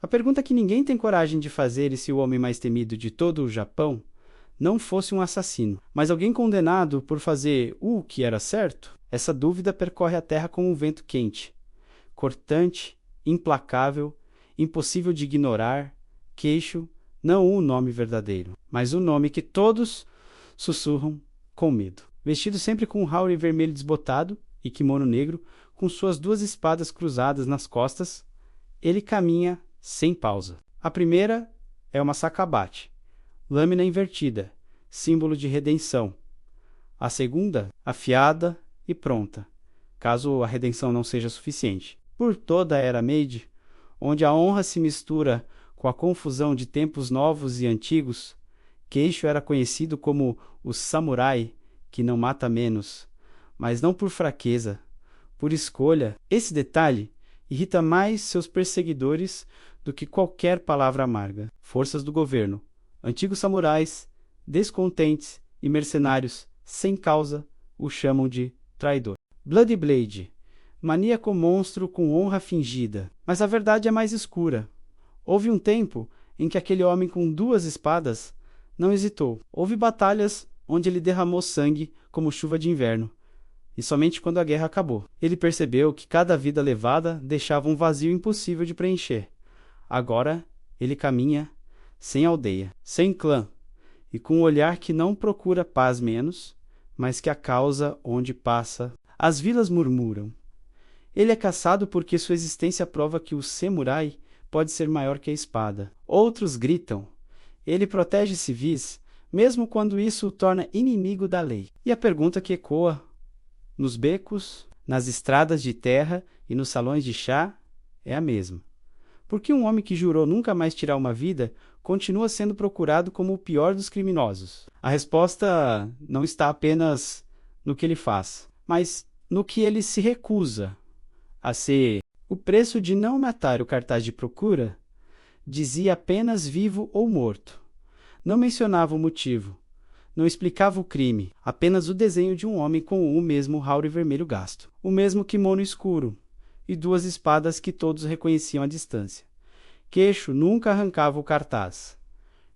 A pergunta que ninguém tem coragem de fazer é se o homem mais temido de todo o Japão não fosse um assassino, mas alguém condenado por fazer o que era certo. Essa dúvida percorre a terra como um vento quente, cortante, implacável, impossível de ignorar. Queixo, não o nome verdadeiro, mas o nome que todos sussurram com medo. Vestido sempre com um haori vermelho desbotado e kimono negro, com suas duas espadas cruzadas nas costas, ele caminha sem pausa. A primeira é uma sakabate, lâmina invertida, símbolo de redenção. A segunda, afiada e pronta, caso a redenção não seja suficiente. Por toda a era Meiji, onde a honra se mistura com a confusão de tempos novos e antigos, Queixo era conhecido como o samurai que não mata menos, mas não por fraqueza, por escolha. Esse detalhe irrita mais seus perseguidores do que qualquer palavra amarga. Forças do governo, antigos samurais, descontentes e mercenários sem causa o chamam de traidor. Bloody Blade, maníaco monstro com honra fingida. Mas a verdade é mais escura. Houve um tempo em que aquele homem com duas espadas não hesitou. Houve batalhas onde ele derramou sangue como chuva de inverno. E somente quando a guerra acabou, ele percebeu que cada vida levada deixava um vazio impossível de preencher. Agora ele caminha sem aldeia, sem clã, e com um olhar que não procura paz menos, mas que a causa onde passa. As vilas murmuram. Ele é caçado porque sua existência prova que o samurai pode ser maior que a espada. Outros gritam. Ele protege civis, mesmo quando isso o torna inimigo da lei. E a pergunta que ecoa nos becos, nas estradas de terra e nos salões de chá é a mesma. Por que um homem que jurou nunca mais tirar uma vida continua sendo procurado como o pior dos criminosos? A resposta não está apenas no que ele faz, mas no que ele se recusa a ser. O preço de não matar o cartaz de procura dizia apenas vivo ou morto. Não mencionava o motivo. Não explicava o crime, apenas o desenho de um homem com o mesmo haori vermelho gasto, o mesmo kimono escuro e duas espadas que todos reconheciam à distância. Queixo nunca arrancava o cartaz,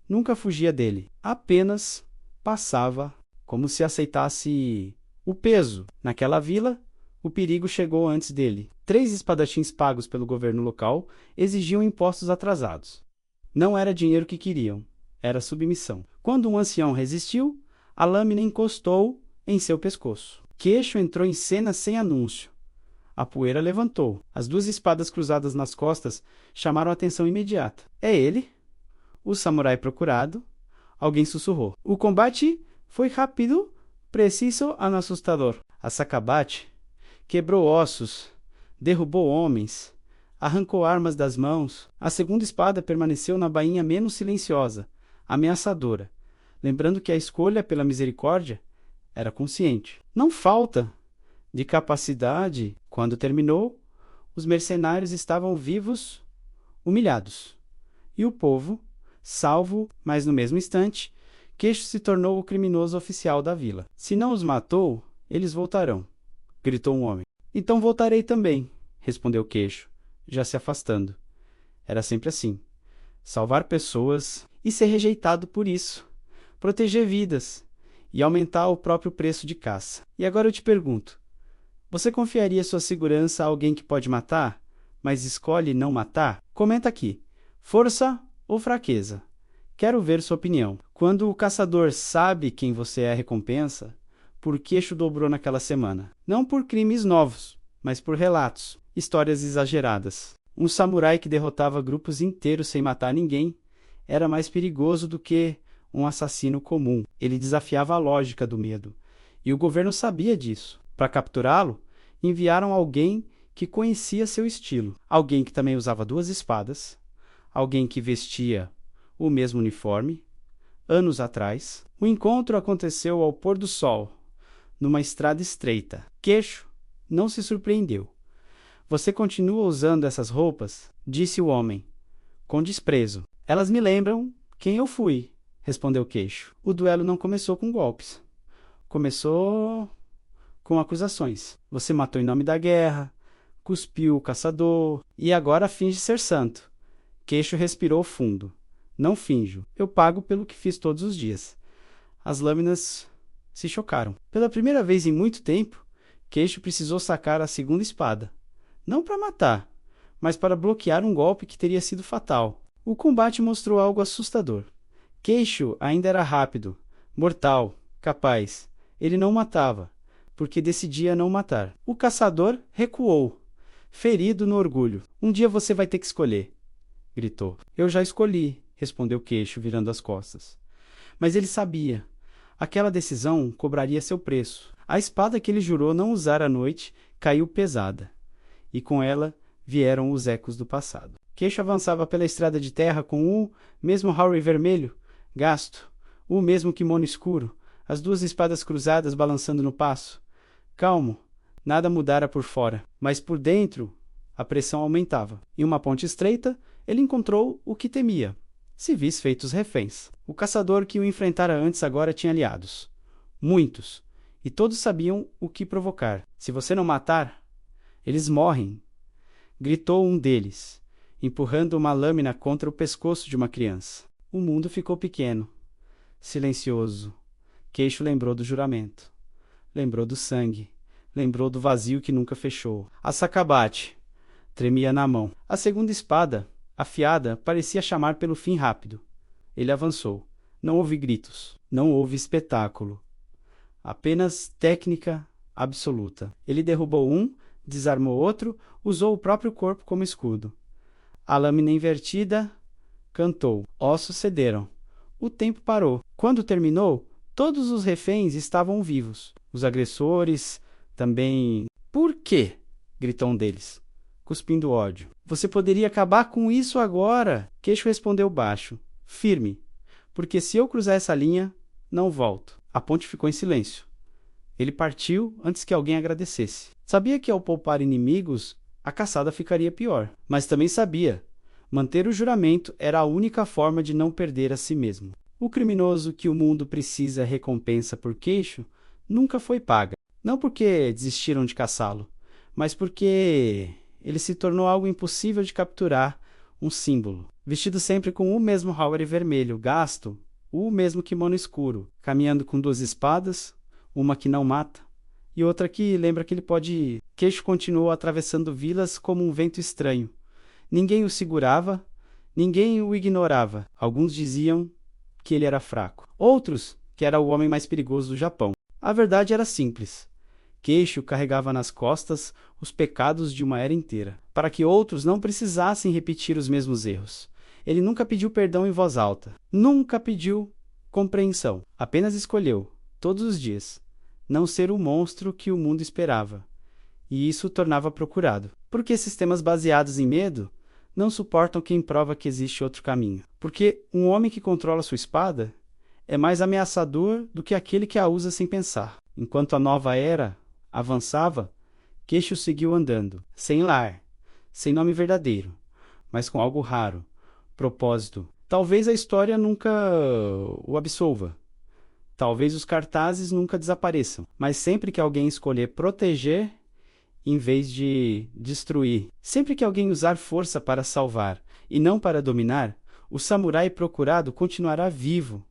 nunca fugia dele, apenas passava como se aceitasse o peso. Naquela vila, o perigo chegou antes dele. 3 espadachins pagos pelo governo local exigiam impostos atrasados. Não era dinheiro que queriam, era submissão. Quando um ancião resistiu, a lâmina encostou em seu pescoço. Queixo entrou em cena sem anúncio. A poeira levantou. As duas espadas cruzadas nas costas chamaram a atenção imediata. É ele? O samurai procurado? Alguém sussurrou. O combate foi rápido, preciso e assustador. A sakabate quebrou ossos, derrubou homens, arrancou armas das mãos. A segunda espada permaneceu na bainha menos silenciosa, ameaçadora, lembrando que a escolha pela misericórdia era consciente. Não falta de capacidade. Quando terminou, os mercenários estavam vivos, humilhados. E o povo, salvo, mas no mesmo instante, Queixo se tornou o criminoso oficial da vila. Se não os matou, eles voltarão, gritou um homem. Então voltarei também, respondeu Queixo, já se afastando. Era sempre assim. Salvar pessoas e ser rejeitado por isso. Proteger vidas e aumentar o próprio preço de caça. E agora eu te pergunto, você confiaria sua segurança a alguém que pode matar, mas escolhe não matar? Comenta aqui, força ou fraqueza? Quero ver sua opinião. Quando o caçador sabe quem você é a recompensa, por Queixo dobrou naquela semana. Não por crimes novos, mas por relatos, histórias exageradas. Um samurai que derrotava grupos inteiros sem matar ninguém era mais perigoso do que um assassino comum. Ele desafiava a lógica do medo. E o governo sabia disso. Para capturá-lo, enviaram alguém que conhecia seu estilo. Alguém que também usava duas espadas. Alguém que vestia o mesmo uniforme. Anos atrás, o encontro aconteceu ao pôr do sol, numa estrada estreita. Queixo não se surpreendeu. Você continua usando essas roupas? Disse o homem, com desprezo. Elas me lembram quem eu fui, respondeu Queixo. O duelo não começou com golpes. Começou com acusações. Você matou em nome da guerra, cuspiu o caçador e agora finge ser santo. Queixo respirou fundo. Não finjo. Eu pago pelo que fiz todos os dias. As lâminas se chocaram. Pela primeira vez em muito tempo, Queixo precisou sacar a segunda espada. Não para matar, mas para bloquear um golpe que teria sido fatal. O combate mostrou algo assustador. Queixo ainda era rápido, mortal, capaz. Ele não matava, porque decidia não matar. O caçador recuou, ferido no orgulho. Um dia você vai ter que escolher, gritou. Eu já escolhi, respondeu Queixo, virando as costas. Mas ele sabia. Aquela decisão cobraria seu preço. A espada que ele jurou não usar à noite caiu pesada, e com ela vieram os ecos do passado. Queixo avançava pela estrada de terra com o mesmo Howery vermelho, gasto, o mesmo kimono escuro, as duas espadas cruzadas balançando no passo. Calmo, nada mudara por fora, mas por dentro a pressão aumentava. Em uma ponte estreita, ele encontrou o que temia. Civis feitos reféns. O caçador que o enfrentara antes agora tinha aliados. Muitos. E todos sabiam o que provocar. Se você não matar, eles morrem. Gritou um deles, empurrando uma lâmina contra o pescoço de uma criança. O mundo ficou pequeno, silencioso. Queixo lembrou do juramento. Lembrou do sangue. Lembrou do vazio que nunca fechou. A Sakabate tremia na mão. A segunda espada, afiada, parecia chamar pelo fim rápido. Ele avançou. Não houve gritos. Não houve espetáculo. Apenas técnica absoluta. Ele derrubou um, desarmou outro, usou o próprio corpo como escudo. A lâmina invertida cantou. Ossos cederam. O tempo parou. Quando terminou, todos os reféns estavam vivos. Os agressores também... Por quê? Gritou um deles, cuspindo ódio. Você poderia acabar com isso agora. Queixo respondeu baixo, firme. Porque se eu cruzar essa linha, não volto. A ponte ficou em silêncio. Ele partiu antes que alguém agradecesse. Sabia que ao poupar inimigos, a caçada ficaria pior. Mas também sabia. Manter o juramento era a única forma de não perder a si mesmo. O criminoso que o mundo precisa recompensa por Queixo nunca foi paga. Não porque desistiram de caçá-lo, mas porque ele se tornou algo impossível de capturar, um símbolo. Vestido sempre com o mesmo Howery vermelho, gasto, o mesmo kimono escuro, caminhando com duas espadas, uma que não mata e outra que lembra que ele pode ir. Queixo continuou atravessando vilas como um vento estranho. Ninguém o segurava, ninguém o ignorava. Alguns diziam que ele era fraco. Outros que era o homem mais perigoso do Japão. A verdade era simples. Queixo carregava nas costas os pecados de uma era inteira, para que outros não precisassem repetir os mesmos erros. Ele nunca pediu perdão em voz alta. Nunca pediu compreensão. Apenas escolheu, todos os dias, não ser o monstro que o mundo esperava. E isso o tornava procurado. Porque sistemas baseados em medo não suportam quem prova que existe outro caminho. Porque um homem que controla sua espada é mais ameaçador do que aquele que a usa sem pensar. Enquanto a nova era avançava, Queixo seguiu andando, sem lar, sem nome verdadeiro, mas com algo raro, propósito. Talvez a história nunca o absolva. Talvez os cartazes nunca desapareçam. Mas sempre que alguém escolher proteger, em vez de destruir, sempre que alguém usar força para salvar e não para dominar, o samurai procurado continuará vivo,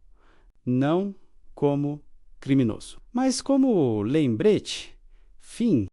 não como criminoso, mas como lembrete, fim.